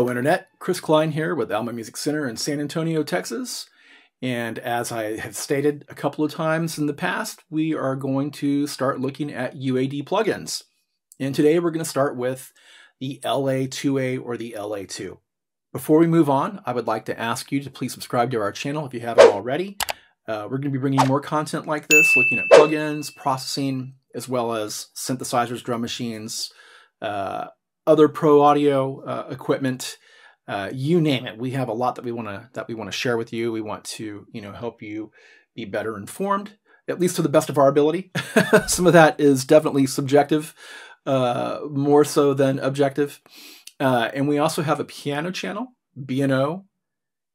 Hello Internet, Chris Cline here with Alamo Music Center in San Antonio, Texas. And as I have stated a couple of times in the past, we are going to start looking at UAD plugins. And today we're going to start with the LA-2A or the LA-2. Before we move on, I would like to ask you to please subscribe to our channel if you haven't already. We're going to be bringing more content like this, looking at plugins, processing, as well as synthesizers, drum machines, other pro audio equipment, you name it. We have a lot that we want to share with you. We want to, help you be better informed, at least to the best of our ability. Some of that is definitely subjective, more so than objective. And we also have a piano channel, B&O,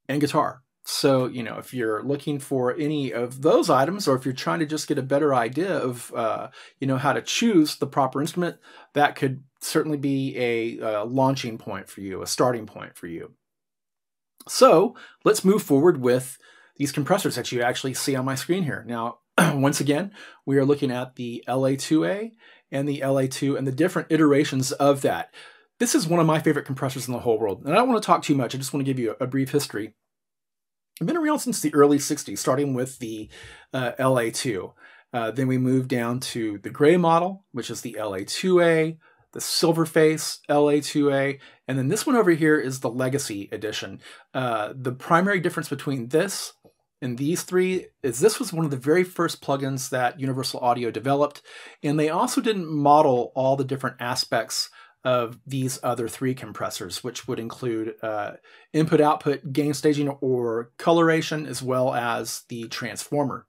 and guitar. So, if you're looking for any of those items, or if you're trying to just get a better idea of, how to choose the proper instrument, that could certainly be a launching point for you, a starting point for you. So let's move forward with these compressors that you actually see on my screen here. Now, once again, we are looking at the LA-2A and the LA-2 and the different iterations of that. This is one of my favorite compressors in the whole world. And I don't want to talk too much. I just want to give you a brief history. It's been around since the early 60s, starting with the LA-2. Then we moved down to the gray model, which is the LA-2A, the silver face LA-2A, and then this one over here is the Legacy Edition. The primary difference between this and these three is this was one of the very first plugins that Universal Audio developed, and they also didn't model all the different aspects of these other three compressors, which would include input-output gain staging or coloration, as well as the transformer.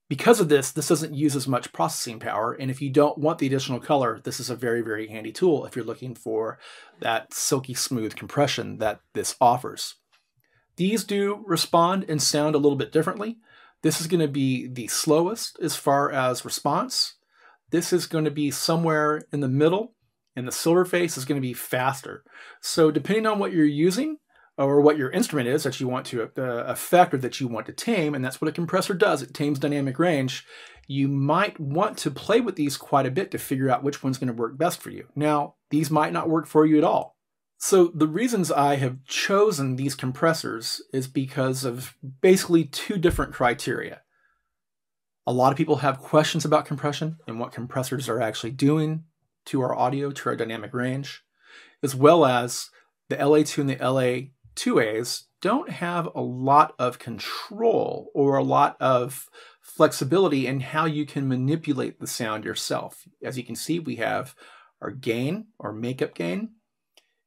Because of this doesn't use as much processing power, and if you don't want the additional color, this is a very, very handy tool if you're looking for that silky smooth compression that this offers. These do respond and sound a little bit differently. This is going to be the slowest as far as response. This is going to be somewhere in the middle, and the silver face is going to be faster. So depending on what you're using, or what your instrument is that you want to affect or that you want to tame, and that's what a compressor does, it tames dynamic range, you might want to play with these quite a bit to figure out which one's going to work best for you. Now, these might not work for you at all. So the reasons I have chosen these compressors is because of basically two different criteria. A lot of people have questions about compression and what compressors are actually doing to our audio, to our dynamic range, as well as the LA-2 and the LA-2As don't have a lot of control or a lot of flexibility in how you can manipulate the sound yourself. As you can see, we have our gain or makeup gain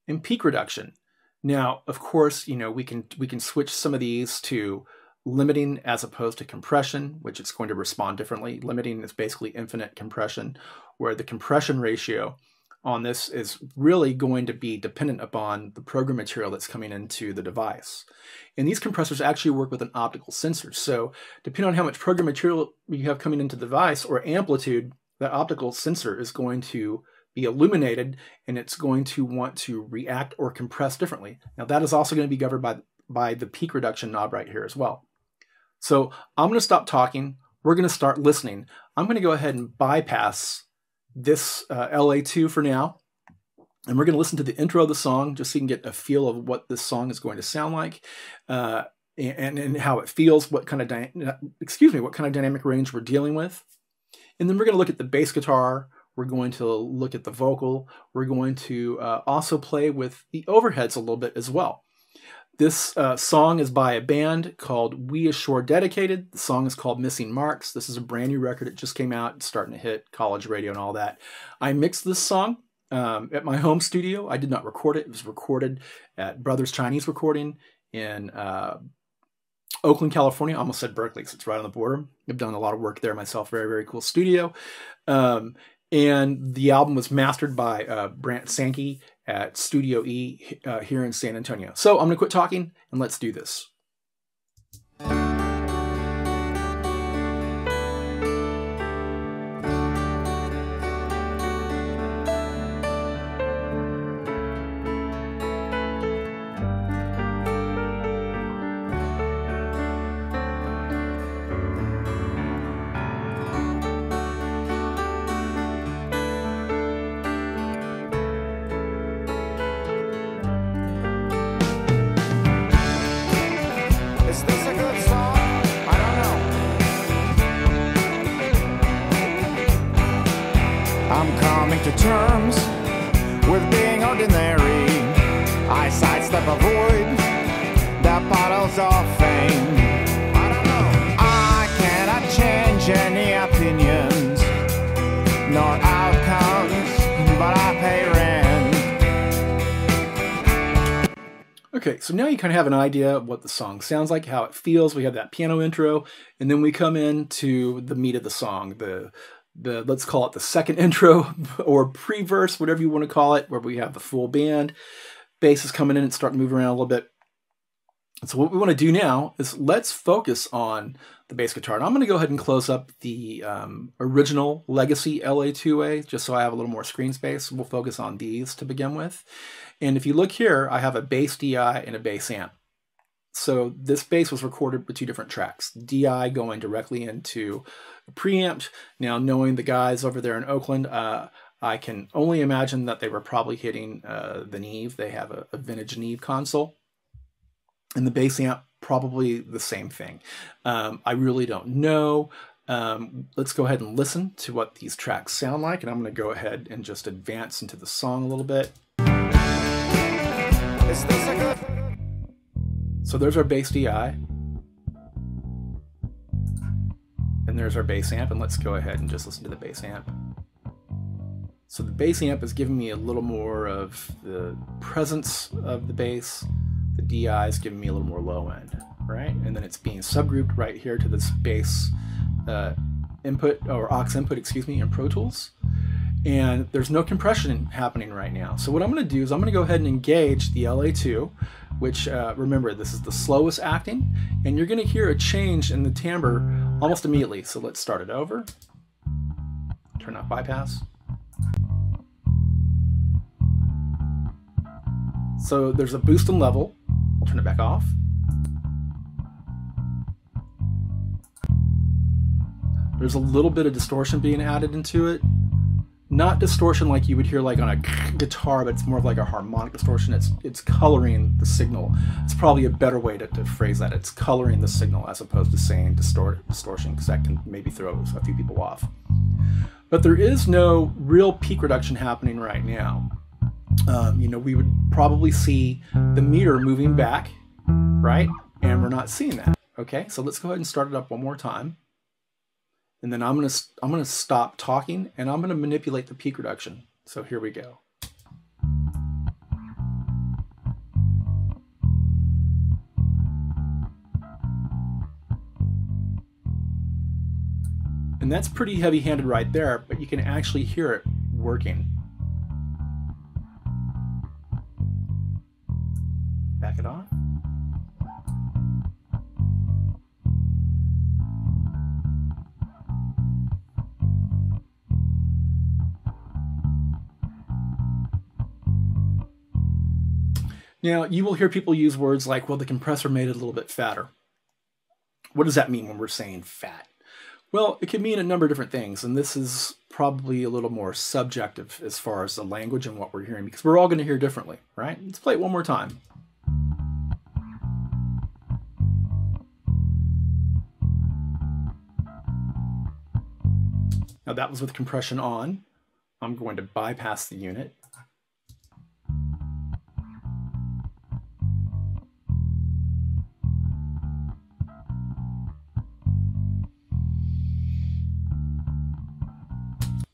and peak reduction. Now, of course, we can switch some of these to limiting as opposed to compression, which it's going to respond differently. Limiting is basically infinite compression, where the compression ratio on this is really going to be dependent upon the program material that's coming into the device. And these compressors actually work with an optical sensor. So depending on how much program material you have coming into the device or amplitude, that optical sensor is going to be illuminated, and it's going to want to react or compress differently. Now that is also going to be governed by the peak reduction knob right here as well. So I'm going to stop talking. We're going to start listening. I'm going to go ahead and bypass this LA-2 for now, and we're going to listen to the intro of the song just so you can get a feel of what this song is going to sound like, and how it feels, what kind of dynamic range we're dealing with. And then we're going to look at the bass guitar. We're going to look at the vocal. We're going to also play with the overheads a little bit as well. This song is by a band called We Assure Dedicated. The song is called Missing Marks. This is a brand new record. It just came out. It's starting to hit college radio and all that. I mixed this song at my home studio. I did not record it. It was recorded at Brothers Chinese Recording in Oakland, California. I almost said Berkeley because it's right on the border. I've done a lot of work there myself. Very, very cool studio. And the album was mastered by Brant Sankey at Studio E here in San Antonio. So I'm going to quit talking and let's do this. coming to terms with being ordinary. I sidestep, avoid the puddles of fame. I don't know. I cannot change any opinions nor outcomes, but I pay rent. Okay, so now you kind of have an idea of what the song sounds like, how it feels. We have that piano intro, and then we come into the meat of the song, the let's call it the second intro or pre-verse, whatever you want to call it, where we have the full band. Bass is coming in and starting to move around a little bit. So what we want to do now is let's focus on the bass guitar. And I'm going to go ahead and close up the original Legacy LA-2A, just so I have a little more screen space. We'll focus on these to begin with. And if you look here, I have a bass DI and a bass amp. So this bass was recorded with two different tracks, DI going directly into a preamp. Now, knowing the guys over there in Oakland, I can only imagine that they were probably hitting the Neve. They have a vintage Neve console. And the bass amp, probably the same thing. I really don't know. Let's go ahead and listen to what these tracks sound like. And I'm going to go ahead and just advance into the song a little bit. So there's our bass DI. And there's our bass amp. And let's go ahead and just listen to the bass amp. So the bass amp is giving me a little more of the presence of the bass. The DI is giving me a little more low end, right? And then it's being subgrouped right here to this bass input, or aux input, excuse me, in Pro Tools. And there's no compression happening right now. So what I'm going to do is I'm going to go ahead and engage the LA-2, which, remember, this is the slowest acting, and you're going to hear a change in the timbre almost immediately. So let's start it over. Turn off bypass. So there's a boost in level. I'll turn it back off. There's a little bit of distortion being added into it. Not distortion like you would hear like on a guitar, but it's more of like a harmonic distortion. It's coloring the signal. It's probably a better way to phrase that. It's coloring the signal as opposed to saying distortion, because that can maybe throw a few people off. But there is no real peak reduction happening right now. You know, we would probably see the meter moving back, right? And we're not seeing that. Okay, so let's go ahead and start it up one more time. And then I'm gonna stop talking and I'm gonna manipulate the peak reduction. So here we go. And that's pretty heavy-handed right there, but you can actually hear it working. Back it on. Now, you will hear people use words like, well, the compressor made it a little bit fatter. What does that mean when we're saying fat? Well, it can mean a number of different things, and this is probably a little more subjective as far as the language and what we're hearing, because we're all going to hear differently, right? Let's play it one more time. Now that was with compression on. I'm going to bypass the unit.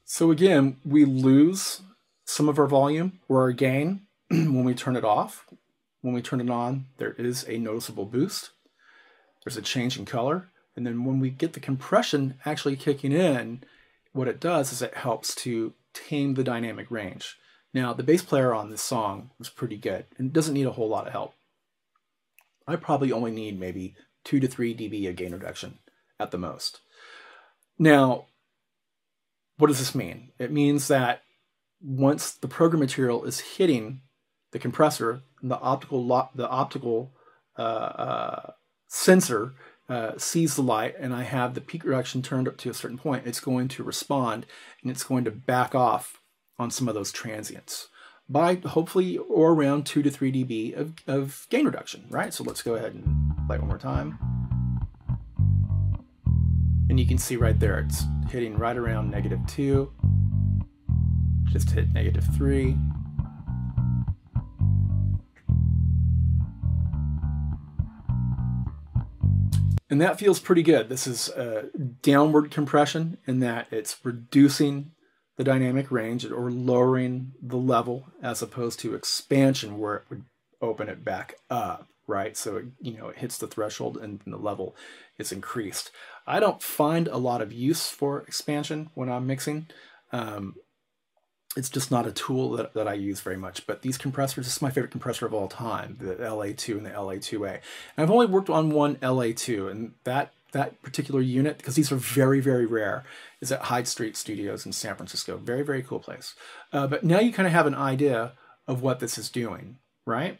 So again, we lose some of our volume or our gain when we turn it off. When we turn it on, there is a noticeable boost. There's a change in color. And then when we get the compression actually kicking in, what it does is it helps to tame the dynamic range. Now, the bass player on this song was pretty good and doesn't need a whole lot of help. I probably only need maybe 2 to 3 dB of gain reduction at the most. Now, what does this mean? It means that once the program material is hitting the compressor, the optical sensor sees the light, and I have the peak reduction turned up to a certain point, it's going to respond and it's going to back off on some of those transients by hopefully or around 2 to 3 dB of gain reduction, right? So let's go ahead and play it one more time. And you can see right there, it's hitting right around -2. Just hit -3. And that feels pretty good. This is a downward compression in that it's reducing the dynamic range or lowering the level, as opposed to expansion where it would open it back up, right? So, it hits the threshold and the level is increased. I don't find a lot of use for expansion when I'm mixing. It's just not a tool that I use very much. But these compressors, this is my favorite compressor of all time, the LA-2 and the LA-2A. And I've only worked on one LA-2, and that particular unit, because these are very, very rare, is at Hyde Street Studios in San Francisco. Very, very cool place. But now you kind of have an idea of what this is doing, right?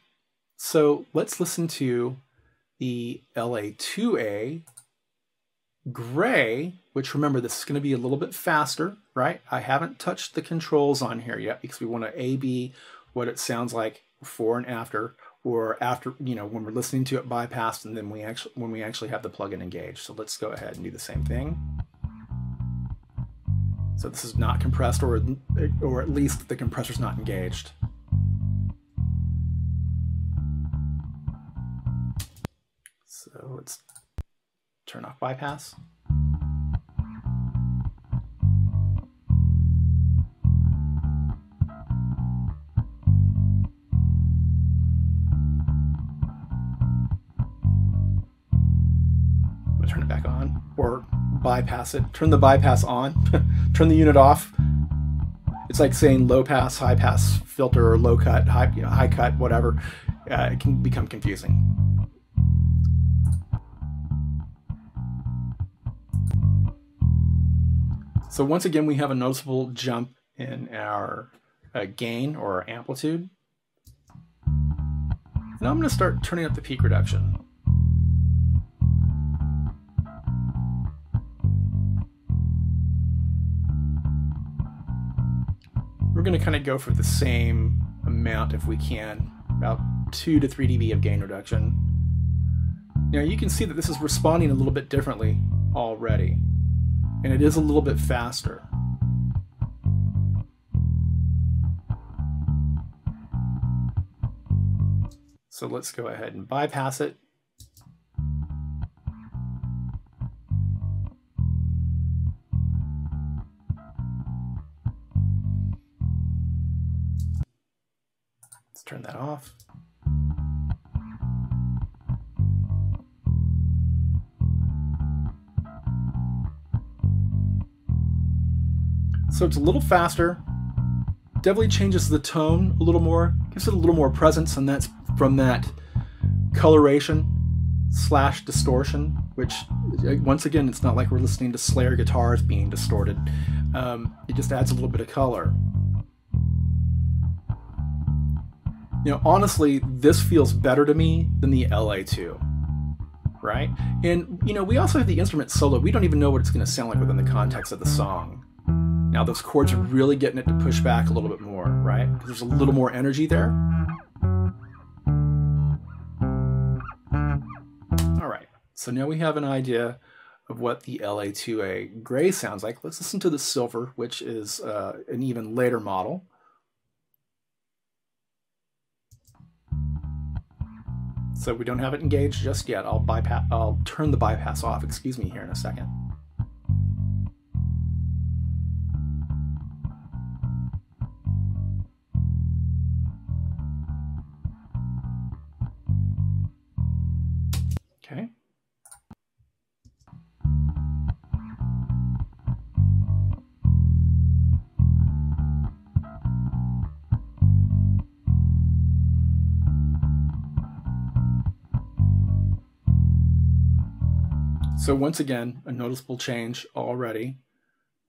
So let's listen to the LA-2A gray, which, remember, this is going to be a little bit faster, right? I haven't touched the controls on here yet because we want to A/B what it sounds like before and after, or after, when we're listening to it bypassed, and then when we actually have the plugin engaged. So let's go ahead and do the same thing. So this is not compressed, or at least the compressor's not engaged. So let's turn off bypass. Turn it back on, or bypass it. Turn the bypass on. Turn the unit off. It's like saying low pass, high pass filter, or low cut, high cut, whatever. It can become confusing. So once again, we have a noticeable jump in our gain or our amplitude. Now I'm going to start turning up the peak reduction. We're going to kind of go for the same amount if we can, about 2 to 3 dB of gain reduction. Now you can see that this is responding a little bit differently already, and it is a little bit faster. So let's go ahead and bypass it. Let's turn that off. So it's a little faster, definitely changes the tone a little more, gives it a little more presence, and that's from that coloration / distortion, which, once again, it's not like we're listening to Slayer guitars being distorted. It just adds a little bit of color. Honestly, this feels better to me than the LA-2, right? And, we also have the instrument solo. We don't even know what it's going to sound like within the context of the song. Now, those chords are really getting it to push back a little bit more, right? Because there's a little more energy there. All right, so now we have an idea of what the LA-2A gray sounds like. Let's listen to the silver, which is an even later model. So we don't have it engaged just yet. I'll turn the bypass off, excuse me, here in a second. Okay. So once again, a noticeable change already,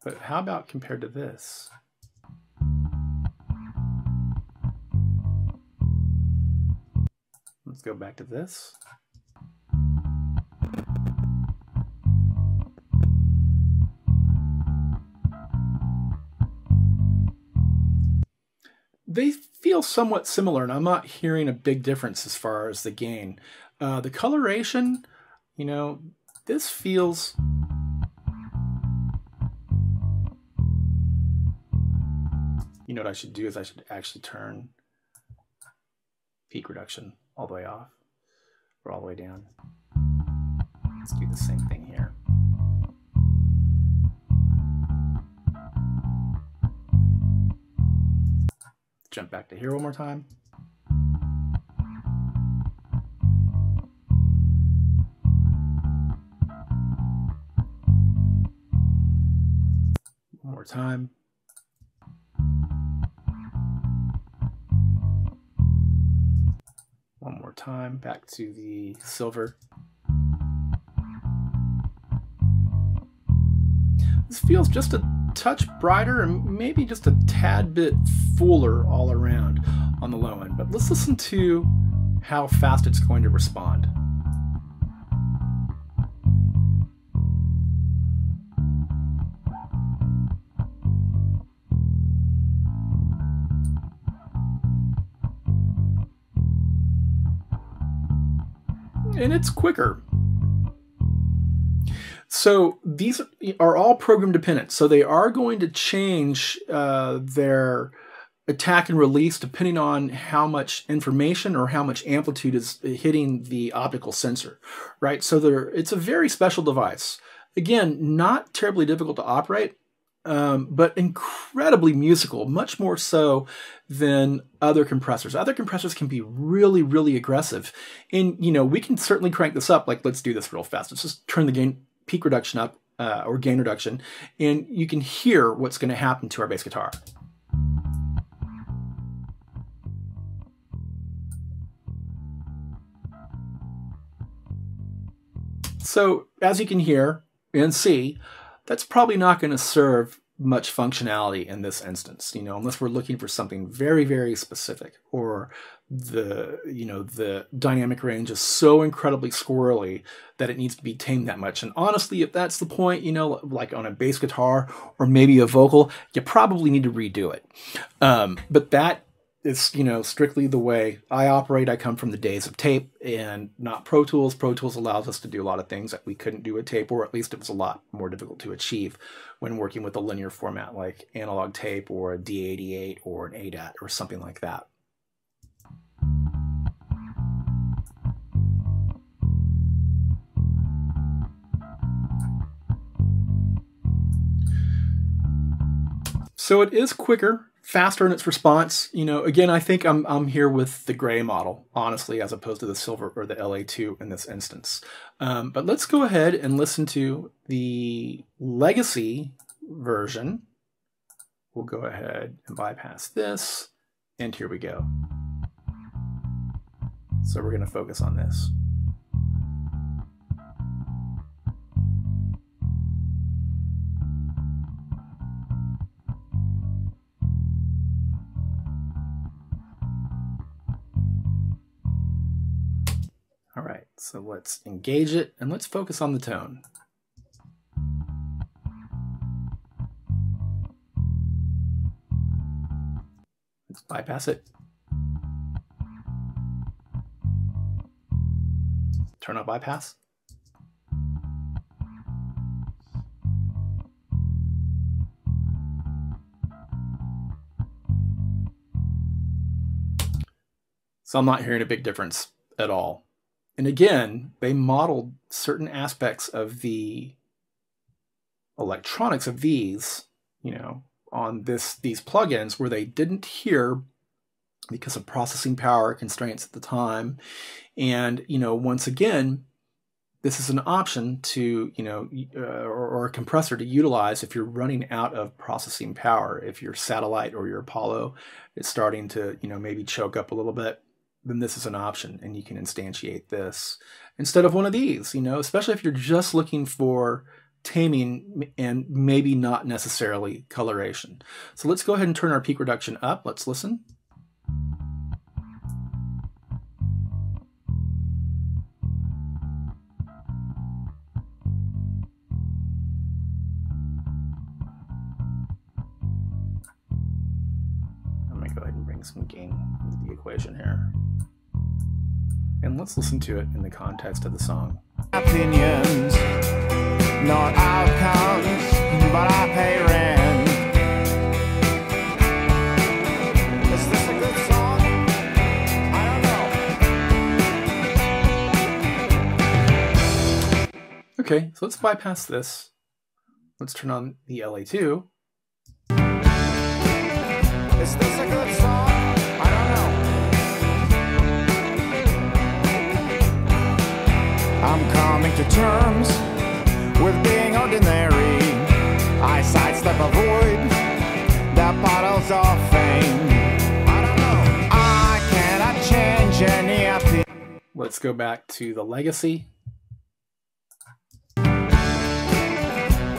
but how about compared to this? Let's go back to this. They feel somewhat similar, and I'm not hearing a big difference as far as the gain. The coloration, this feels You know what I should do is I should actually turn peak reduction all the way off or all the way down. Let's do the same thing here. Jump back to here one more time. One more time. One more time, back to the silver. This feels just a touch brighter and maybe just a tad bit fuller all around on the low end, but let's listen to how fast it's going to respond. And it's quicker. So these are all program dependent. So they are going to change their attack and release depending on how much information or how much amplitude is hitting the optical sensor, right? So it's a very special device. Again, not terribly difficult to operate, but incredibly musical, much more so than other compressors. Other compressors can be really, really aggressive. And, you know, we can certainly crank this up. Like, let's do this real fast. Let's just turn the gain peak reduction up, or gain reduction, and you can hear what's going to happen to our bass guitar. So, as you can hear and see, that's probably not going to serve much functionality in this instance, you know, unless we're looking for something very, very specific, or the dynamic range is so incredibly squirrely that it needs to be tamed that much. And honestly, if that's the point, you know, like on a bass guitar or maybe a vocal, you probably need to redo it. But that is, you know, strictly the way I operate. I come from the days of tape and not Pro Tools. Pro Tools allows us to do a lot of things that we couldn't do with tape, or at least it was a lot more difficult to achieve when working with a linear format like analog tape or a D88 or an ADAT or something like that. So it is quicker, faster in its response. You know, again, I think I'm here with the gray model, honestly, as opposed to the silver or the LA-2 in this instance. But let's go ahead and listen to the legacy version. We'll go ahead and bypass this, and here we go. So we're going to focus on this. All right, so let's engage it and let's focus on the tone. Let's bypass it. Turn on bypass. So I'm not hearing a big difference at all. And again, they modeled certain aspects of the electronics of these, you know, on these plugins where they didn't hear because of processing power constraints at the time. And, you know, once again, this is an option to, you know, or a compressor to utilize if you're running out of processing power. If your satellite or your Apollo is starting to, you know, maybe choke up a little bit, then this is an option, and you can instantiate this instead of one of these, you know, especially if you're just looking for taming and maybe not necessarily coloration. So let's go ahead and turn our peak reduction up. Let's listen. I'm going to go ahead and bring some gain into the equation here. And let's listen to it in the context of the song. Opinions, not outcomes, but I pay rent. Okay, so let's bypass this. Let's turn on the LA-2. Is this a good song? I don't know. I'm coming to terms with being ordinary. I sidestep, avoid the puddles of fame. I don't know. I cannot change any opinion. Let's go back to the legacy.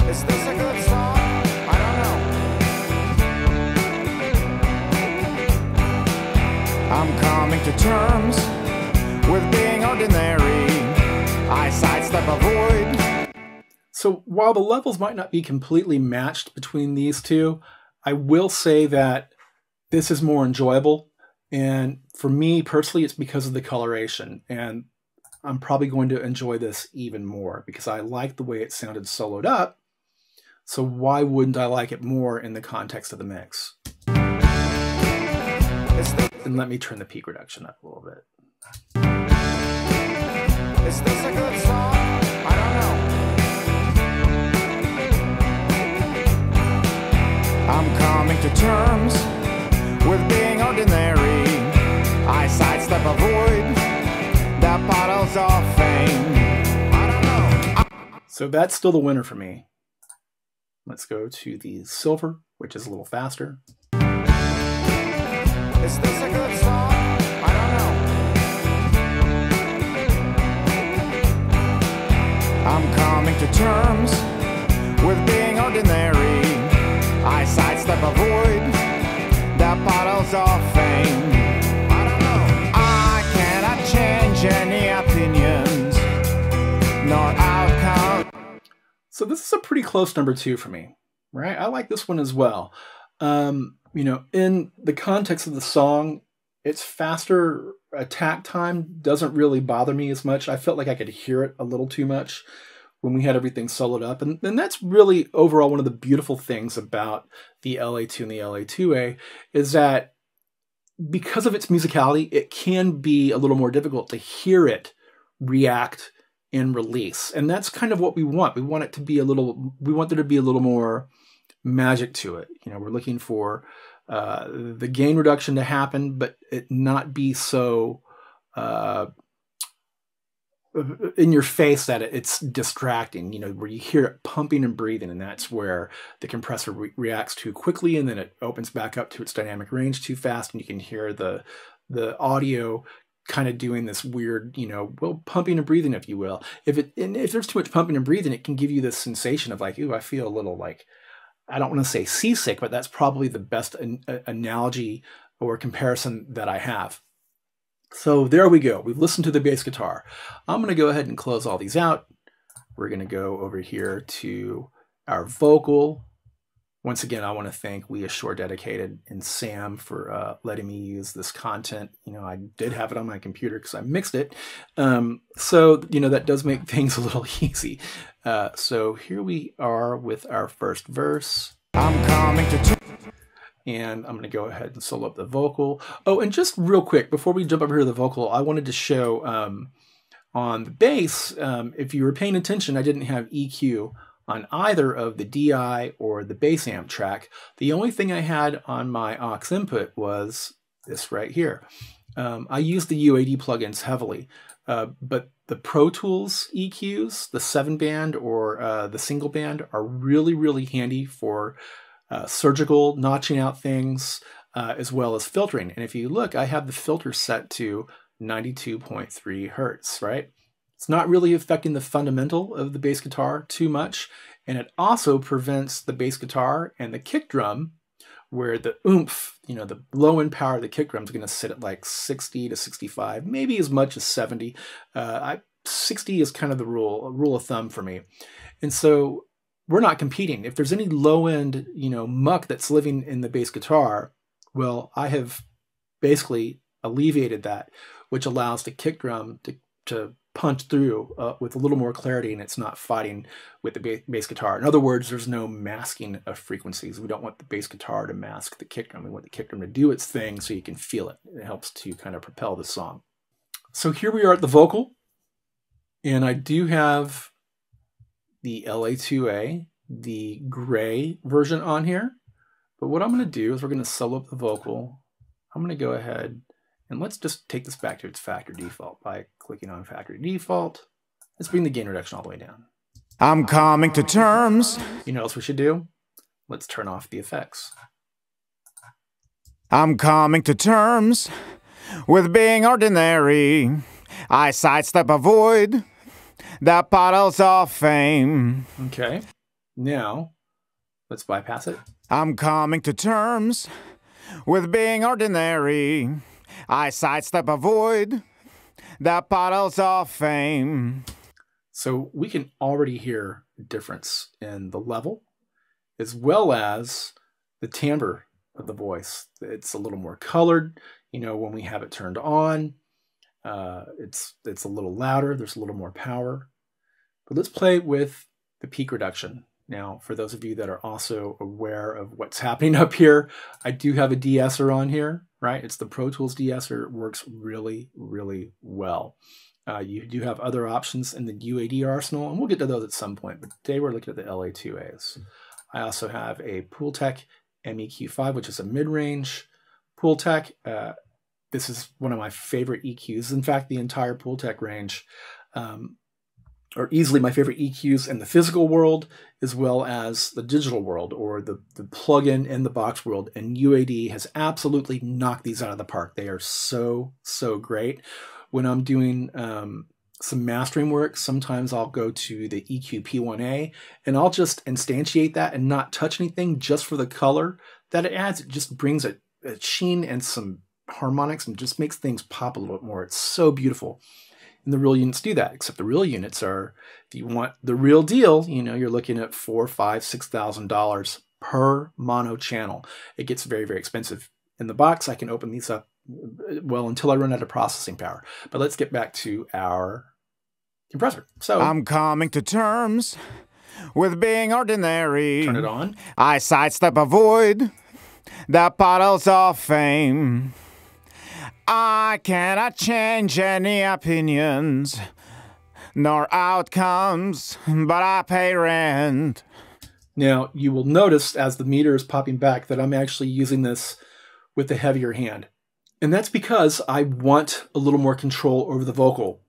Is this a good song? I don't know. I'm coming to terms with being ordinary. I sidestep, avoid. So while the levels might not be completely matched between these two, I will say that this is more enjoyable. And for me personally, it's because of the coloration. And I'm probably going to enjoy this even more because I like the way it sounded soloed up. So why wouldn't I like it more in the context of the mix? And let me turn the peak reduction up a little bit. Is this a good song? I don't know. I'm coming to terms with being ordinary. I sidestep, avoid the puddles of fame. I don't know. So that's still the winner for me. Let's go to the silver, which is a little faster. Is this a good song? I don't know. I'm coming to terms with being ordinary. I sidestep, avoid the puddles of fame. I don't know. I cannot change any opinions nor outcome. So this is a pretty close number 2 for me, right? I like this one as well. You know, in the context of the song, its faster attack time doesn't really bother me as much. I felt like I could hear it a little too much when we had everything soloed up. And that's really overall one of the beautiful things about the LA-2 and the LA-2A is that because of its musicality, it can be a little more difficult to hear it react and release. And that's kind of what we want. We want it to be a little, we want there to be a little more magic to it. You know, we're looking for the gain reduction to happen, but it not be so in your face that it's distracting, you know, where you hear it pumping and breathing, and that's where the compressor reacts too quickly, and then it opens back up to its dynamic range too fast, and you can hear the audio kind of doing this weird, you know, well, pumping and breathing, if you will. If there's too much pumping and breathing, it can give you this sensation of like, ooh, I feel a little like, I don't want to say seasick, but that's probably the best analogy or comparison that I have. So there we go. We've listened to the bass guitar. I'm going to go ahead and close all these out. We're going to go over here to our vocal. Once again, I want to thank We Assure Dedicated and Sam for letting me use this content. You know, I did have it on my computer because I mixed it. So, you know, that does make things a little easy. So here we are with our first verse. I'm coming to and I'm going to go ahead and solo up the vocal. Oh, and just real quick, before we jump over here to the vocal, I wanted to show on the bass, if you were paying attention, I didn't have EQ on either of the DI or the bass amp track. The only thing I had on my aux input was this right here. I use the UAD plugins heavily, but the Pro Tools EQs, the 7-band or the single band, are really, really handy for surgical notching out things, as well as filtering. And if you look, I have the filter set to 92.3 hertz, right? It's not really affecting the fundamental of the bass guitar too much. And it also prevents the bass guitar and the kick drum, where the oomph, you know, the low end power of the kick drum is going to sit at like 60 to 65, maybe as much as 70. 60 is kind of the rule of thumb for me. And so we're not competing. If there's any low end, you know, muck that's living in the bass guitar, well, I have basically alleviated that, which allows the kick drum to punch through with a little more clarity, and it's not fighting with the bass guitar. In other words, there's no masking of frequencies. We don't want the bass guitar to mask the kick drum. We want the kick drum to do its thing so you can feel it. It helps to kind of propel the song. So here we are at the vocal, and I do have the LA-2A, the gray version on here. But what I'm going to do is we're going to solo up the vocal. I'm going to go ahead and let's just take this back to its factory default by clicking on factory default. Let's bring the gain reduction all the way down. I'm coming to terms. You know what else we should do? Let's turn off the effects. I'm coming to terms with being ordinary. I sidestep, avoid the puddles of fame. Okay. Now, let's bypass it. I'm coming to terms with being ordinary. I sidestep, avoid the puddles of fame. So we can already hear a difference in the level as well as the timbre of the voice. It's a little more colored, you know, when we have it turned on. It's a little louder, there's a little more power. But let's play with the peak reduction. Now, for those of you that are also aware of what's happening up here, I do have a de-esser on here, right? It's the Pro Tools de-esser. It works really, really well. You do have other options in the UAD arsenal, and we'll get to those at some point, but today we're looking at the LA-2As. I also have a Pultec MEQ5, which is a mid-range Pultec. This is one of my favorite EQs. In fact, the entire Pultec range are easily my favorite EQs in the physical world, as well as the digital world, or the plug-in and the box world. And UAD has absolutely knocked these out of the park. They are so, so great. When I'm doing some mastering work, sometimes I'll go to the EQ P1A and I'll just instantiate that and not touch anything just for the color that it adds. It just brings a sheen and some harmonics and just makes things pop a little bit more. It's so beautiful. And the real units do that, except the real units are, if you want the real deal, you know, you're looking at $4,000, $5,000, $6,000 per mono channel. It gets very, very expensive. In the box, I can open these up, well, until I run out of processing power. But let's get back to our compressor. So I'm coming to terms with being ordinary. Turn it on. I sidestep, avoid the puddles of fame. I cannot change any opinions nor outcomes, but I pay rent. Now, you will notice as the meter is popping back that I'm actually using this with the heavier hand. And that's because I want a little more control over the vocal.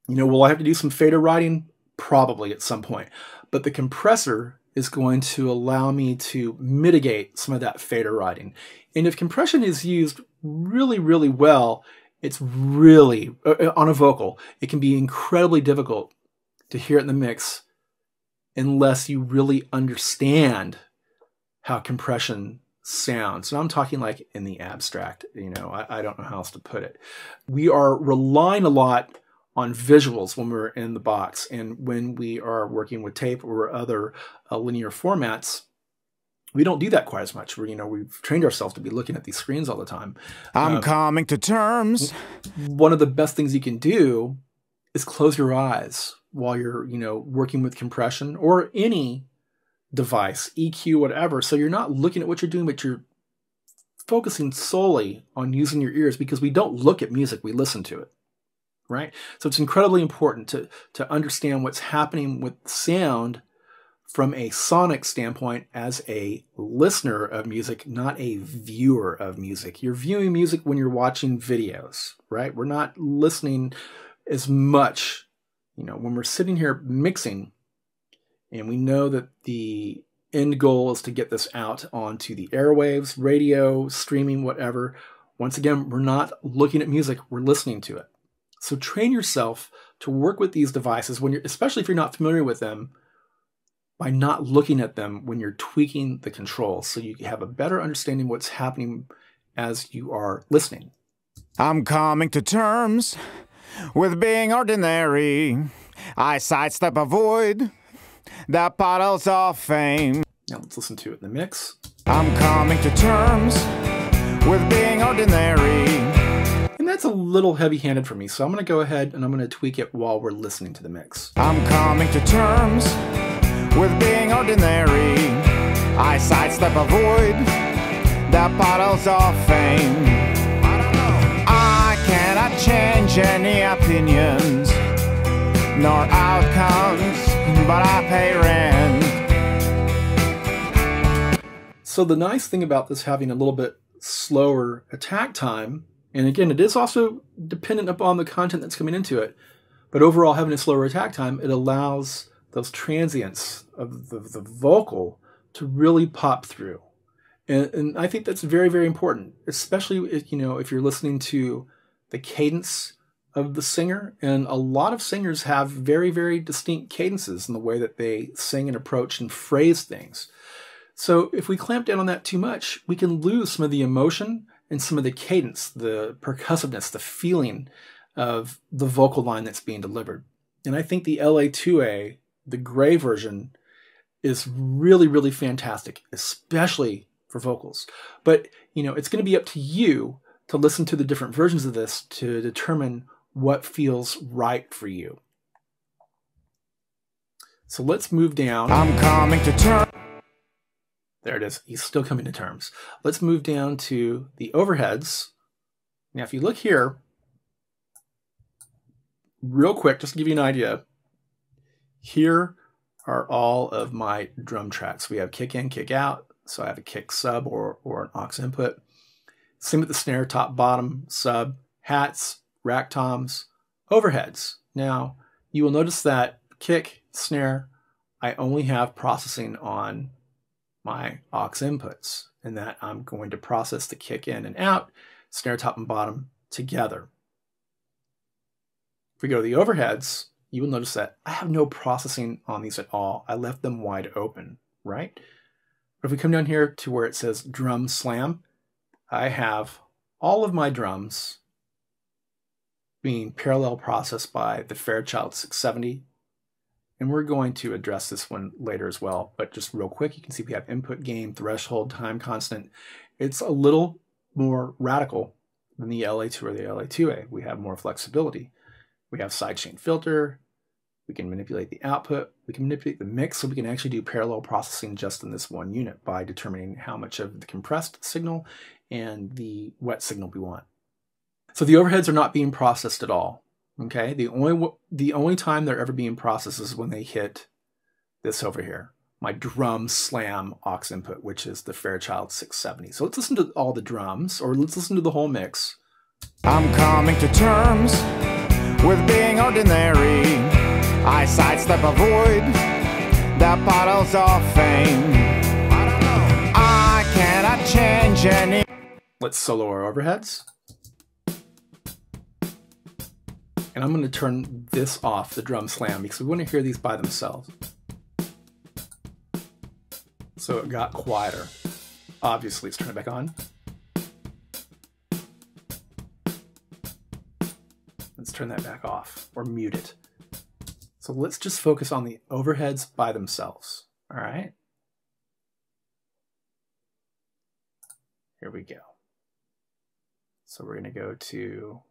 You know, will I have to do some fader riding? Probably at some point. But the compressor is going to allow me to mitigate some of that fader riding. And if compression is used really, really well, it's really, on a vocal, it can be incredibly difficult to hear it in the mix unless you really understand how compression sounds. And I'm talking like in the abstract, you know, I don't know how else to put it. We are relying a lot on visuals when we're in the box, and when we are working with tape or other linear formats, we don't do that quite as much. We've trained ourselves to be looking at these screens all the time. I'm coming to terms. One of the best things you can do is close your eyes while you're, working with compression or any device, EQ, whatever. So you're not looking at what you're doing, but you're focusing solely on using your ears, because we don't look at music, we listen to it. Right? So it's incredibly important to understand what's happening with sound from a sonic standpoint as a listener of music, not a viewer of music. You're viewing music when you're watching videos, right? We're not listening as much, when we're sitting here mixing, and we know that the end goal is to get this out onto the airwaves, radio, streaming, whatever. Once again, we're not looking at music, we're listening to it. So train yourself to work with these devices, especially if you're not familiar with them, by not looking at them when you're tweaking the controls, so you have a better understanding of what's happening as you are listening. I'm coming to terms with being ordinary. I sidestep, avoid the puddles of fame. Now let's listen to it in the mix. I'm coming to terms with being ordinary. And that's a little heavy-handed for me, so I'm going to go ahead and I'm going to tweak it while we're listening to the mix. I'm coming to terms with being ordinary. I sidestep, avoid the puddles of fame. I cannot change any opinions nor outcomes, but I pay rent. So the nice thing about this having a little bit slower attack time, and again, it is also dependent upon the content that's coming into it, but overall having a slower attack time, it allows those transients of the vocal to really pop through. And I think that's very, very important, especially if, if you're listening to the cadence of the singer. And a lot of singers have very, very distinct cadences in the way that they sing and approach and phrase things. So if we clamp down on that too much, we can lose some of the emotion and some of the cadence, the percussiveness, the feeling of the vocal line that's being delivered. And I think the LA-2A, the gray version, is really, really fantastic, especially for vocals. But, it's going to be up to you to listen to the different versions of this to determine what feels right for you. So let's move down. I'm coming to terms. There it is. He's still coming to terms. Let's move down to the overheads. Now, if you look here, real quick, just to give you an idea, here are all of my drum tracks. We have kick in, kick out. So I have a kick sub or an aux input. Same with the snare, top, bottom, sub, hats, rack toms, overheads. Now, you will notice that kick, snare, I only have processing on my aux inputs, and that I'm going to process the kick in and out, snare, top, and bottom together. If we go to the overheads, you will notice that I have no processing on these at all. I left them wide open, right? But if we come down here to where it says drum slam, I have all of my drums being parallel processed by the Fairchild 670. And we're going to address this one later as well. But just real quick, you can see we have input gain, threshold, time constant. It's a little more radical than the LA-2 or the LA-2A. We have more flexibility. We have sidechain filter. We can manipulate the output. We can manipulate the mix, so we can actually do parallel processing just in this one unit by determining how much of the compressed signal and the wet signal we want. So the overheads are not being processed at all. Okay, the only time they're ever being processed is when they hit this over here, my drum slam aux input, which is the Fairchild 670. So let's listen to all the drums, or let's listen to the whole mix. I'm coming to terms with being ordinary. I sidestep, avoid the puddles of fame. I don't know. I cannot change any. Let's solo our overheads. And I'm going to turn this off, the drum slam, because we want to hear these by themselves. So it got quieter. Obviously, let's turn it back on. Let's turn that back off, or mute it. So let's just focus on the overheads by themselves. All right. Here we go. So we're going to go to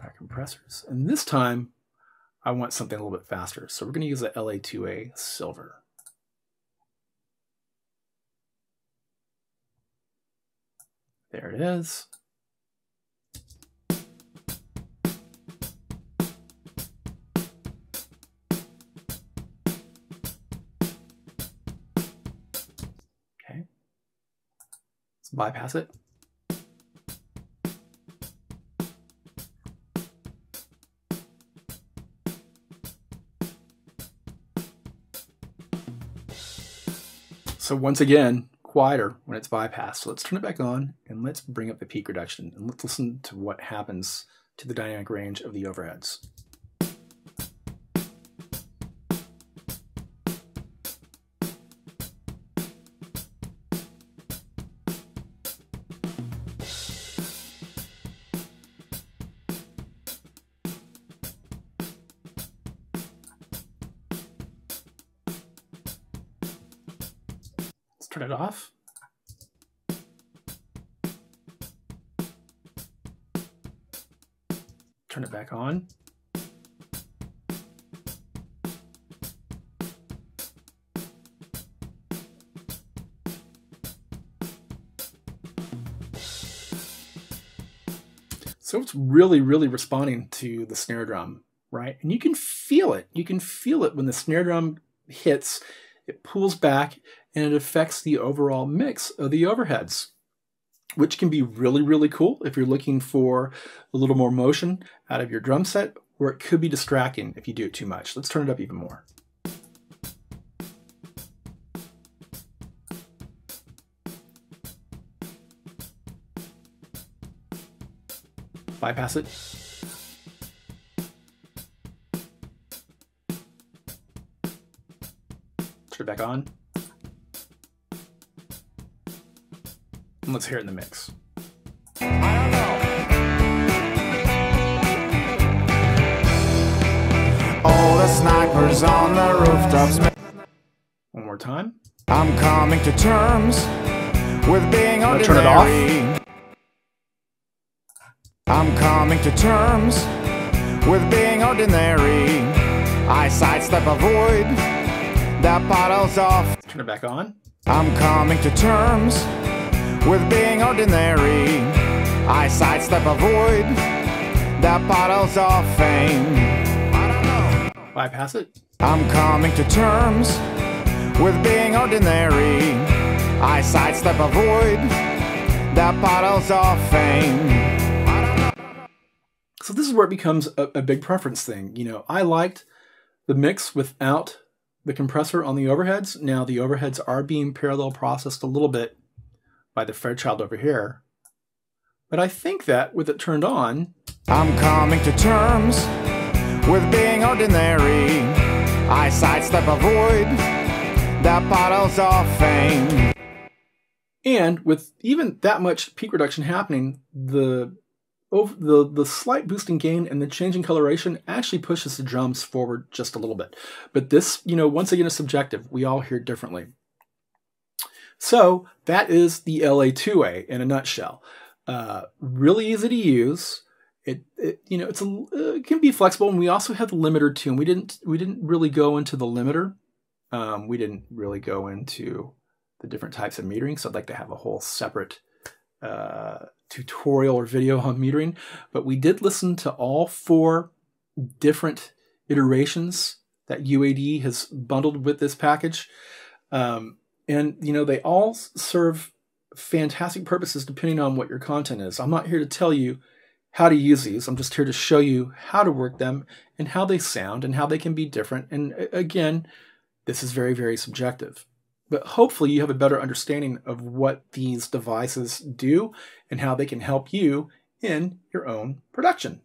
our compressors. And this time, I want something a little bit faster. So we're going to use the LA-2A silver. There it is. Okay. Let's bypass it. So once again, quieter when it's bypassed. So let's turn it back on and let's bring up the peak reduction and let's listen to what happens to the dynamic range of the overheads. Turn it off. Turn it back on. So it's really, really responding to the snare drum, right? And you can feel it. You can feel it when the snare drum hits, it pulls back, and it affects the overall mix of the overheads, which can be really, really cool if you're looking for a little more motion out of your drum set, or it could be distracting if you do it too much. Let's turn it up even more. Bypass it. Turn it back on. And let's hear it in the mix. All the snipers on the rooftops. One more time. I'm coming to terms with being ordinary. Turn it off. I'm coming to terms with being ordinary. I sidestep, avoid the puddles off. Turn it back on. I'm coming to terms with being ordinary. I sidestep, avoid the puddles of fame. Bypass it. I'm coming to terms with being ordinary. I sidestep, avoid the puddles of fame. So this is where it becomes a big preference thing. You know, I liked the mix without the compressor on the overheads. Now the overheads are being parallel processed a little bit by the Fairchild over here. But I think that with it turned on, I'm coming to terms with being ordinary. I sidestep, avoid the puddles of fame. And with even that much peak reduction happening, the slight boost in gain and the change in coloration actually pushes the drums forward just a little bit. But this, you know, once again, is subjective. We all hear differently. So that is the LA-2A in a nutshell. Really easy to use. It can be flexible, and we also have the limiter too. And we didn't really go into the limiter. We didn't really go into the different types of metering. So I'd like to have a whole separate tutorial or video on metering, but we did listen to all 4 different iterations that UAD has bundled with this package. And, you know, they all serve fantastic purposes depending on what your content is. I'm not here to tell you how to use these. I'm just here to show you how to work them and how they sound and how they can be different. And again, this is very, very subjective. But hopefully you have a better understanding of what these devices do and how they can help you in your own production.